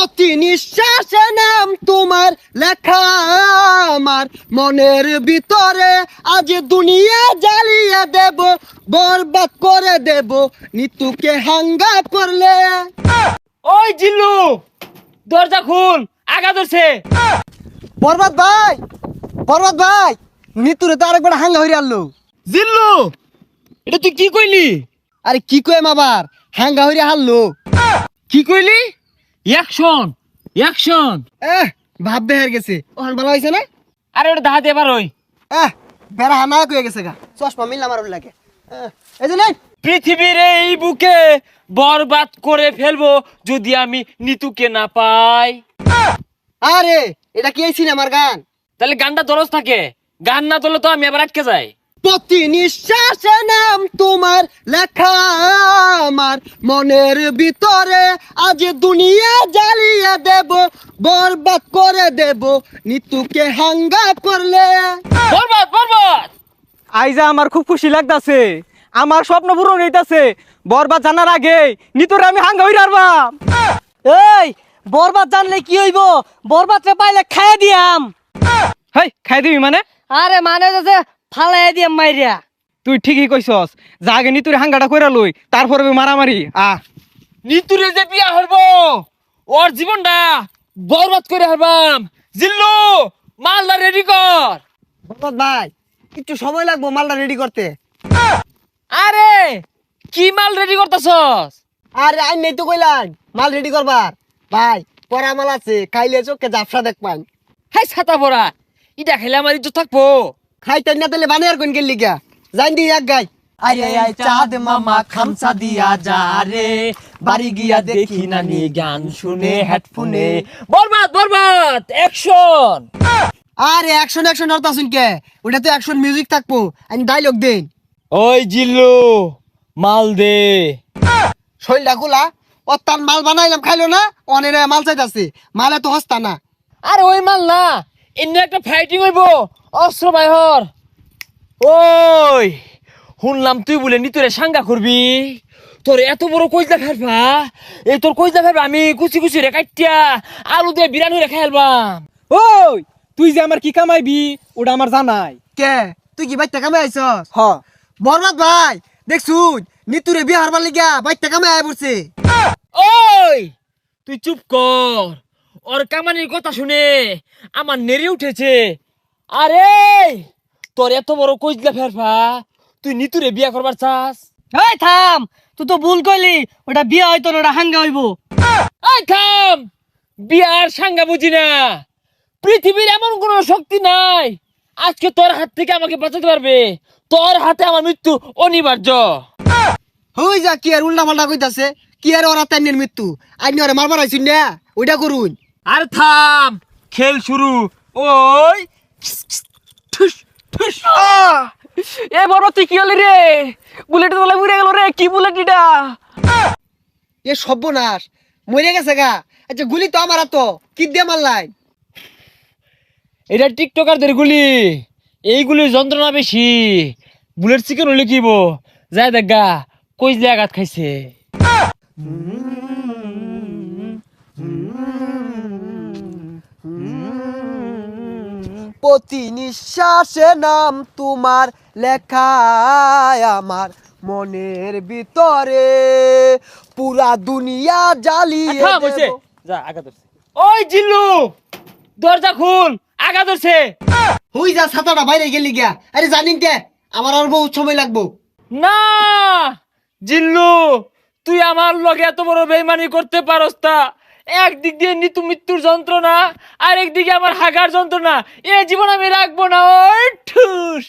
প্রতি নিঃশ্বাসে নাম তোমার লেখা আমার মনের ভিতরে, আজ দুনিয়া জ্বালিয়ে দেব, বরবাদ করে দেব নিতুকে হাঙ্গা করলে। ওই জিল্লু, দরজা খুল, আগা ধরছে। বরবাদ ভাই, বরবাদ ভাই, নিতুরে তো আরেকবার হাঙ্গা হইরে আনলো। জিল্লু, এটা তুই কি কইলি? আরে কি কইম আবার, হাঙ্গা হইরে হারলো। কি কইলি? Action, action. ভাব বেহার গেছে, ওখান ভালো হয়েছে না? আরে ওটা দাহাতে এবার ওই বেড়া হানা কয়ে গেছে গা, চশমা মিললাম আর লাগে। এই যে নেই, পৃথিবীর এই বুকে বরবাদ করে ফেলবো যদি আমি নিতুকে না পাই। আরে এটা কি এই সিনেমার গান? তাহলে গানটা দরজ থাকে, গান না তোলে তো আমি আবার আটকে যাই। প্রতি নিঃশ্বাসে নাম তোমার লেখা আমার মনের ভিতরে, আজ দুনিয়া জ্বালিয়ে দেব, বরবাদ করে দেব নিতুকে হাঙ্গা করলে। বরবাদ, বরবাদ। আইজা আমার খুব খুশি লাগতাছে, আমার স্বপ্ন পূরণ হইতাছে। বরবাদ জানার আগে নিতরে আমি হাঙ্গা হইরা আরবাম। এই বরবাদ জানলে কি হইব? বরবাদ রে পাইলে খাইয়া দিয়াম। হেই, খাই দিবি মানে? আরে মানে যে ফালাই দিয়াম মাইরিয়া। তুই ঠিকই কইছস, যা আগে নিতুরে হাঙ্গাটা কইরা লই, তারপরে মারামারি। নিতুরে যে বিয়া হইব, ওর জীবনটা বরবাদ করে হারবাম। জিল্লু, মালদা রেডি কর। বরবাদ ভাই, একটু সময় লাগবো মালটা রেডি করতে। আরে কি মাল রেডি করতেছস? আরে আই নেই তো কইলাম মাল রেডি করবার। ভাই পরা মাল আছে, খাইলে চোখে জাফসা দেখবান। হাই ছাতা পড়া, ইটা খেলে আমার ইজ্জত থাকবো। খাইতে না তাহলে বানিয়ার কোন গেল লিগা, জান দি এক গাই। আরে আই চাঁদ মামা খামসা দিয়া যা রে, বাড়ি গিয়া দেখি নানি গান শুনে হেডফোনে। বরবাদ, বরবাদ, অ্যাকশন। আরে অ্যাকশন অ্যাকশন হরতা শুন কে, ওটা তো অ্যাকশন মিউজিক থাকবো, আমি ডায়লগ দেন। ওই জিল্লু, মাল দে। শৈলটা গুলা ও তার মাল বানাইলাম খাইলো না, অনেক মাল চাইতাছে, মালে তো হস্তা না। আরে ওই মাল না, এমনি একটা ফাইটিং হইব, অস্ত্র বাইহর। ওই শুনলাম তুই বলে নিতুরে সাঙ্গা করবি, তোর এত বড় কইজা ফেলবা, এই তোর কইজা ফেলবা আমি কুচি কুচি রে কাটিয়া আলু দিয়ে বিরানি রে খাইলবাম। ওই তুই যে আমার কি কামাইবি ওটা আমার জানাই। কে তুই কি বাইতে কামে আইছস? হ, বরবাদ ভাই দেখছুন নিতুরে বিয়ে হারবার লিগা বাইতে কামে আয় পড়ছে। ওই তুই চুপ কর, ওর কামানির কথা শুনে আমার নেড়ে উঠেছে। আরে তোর এত বড় কইজলা ফেরফা, তুই নিতুরে বিয়া করবার চাস? এই থাম, তুই তো ভুল কইলি, ওটা বিয়া হইতো না, ওটা হাঙ্গা হইব। এই থাম, বিয়ার সাঙ্গা বুঝি না। পৃথিবীর এমন কোন শক্তি নাই আজকে তোর হাত থেকে আমাকে বাঁচাতে পারবে। তোর হাতে আমার মৃত্যু অনিবার্য। হই যা কি আর উল্টা পাল্টা কইতাছে, কি আর ওরা তাইনের মৃত্যু, আইনি ওরে মারবার আইছুন না, ওইটা করুন। আর থাম, খেল শুরু। ওই ঠুস ঠুস। এ বরবাদ তুই কি হলি রে? বুলেট তোলা উড়ে গেল রে, কি বুলেট এটা? এ সর্বনাশ, মরে গেছে গা। আচ্ছা গুলি তো আমার তো কি দিয়ে মারলাই? এটা টিকটকারদের গুলি, এইগুলির যন্ত্রণা বেশি। বুলেট চিকেন হলে কিব যায় দেখা কই যে আঘাত খাইছে। প্রতি নিঃশ্বাসে নাম তোমার লেখা আমার মনের ভিতরে, পুরা দুনিয়া জ্বালিয়ে থাম হইছে, দেব। যা আঘাত ধরছে। ওই জিল্লু, দরজা খুল, আঘাত ধরছে। হই যা ছাতাটা বাইরে গেলি গিয়া। আরে জানিন কে আমার আর বহুত সময় লাগবো। না জিল্লু, তুই আমার লগে এত বড় বেইমানি করতে পারস তা? একদিক দিয়ে নিতু মৃত্যুর যন্ত্রণা, আর একদিকে আমার হাগার যন্ত্রণা, এ জীবন আমি রাখবো না। ওই ঠুস।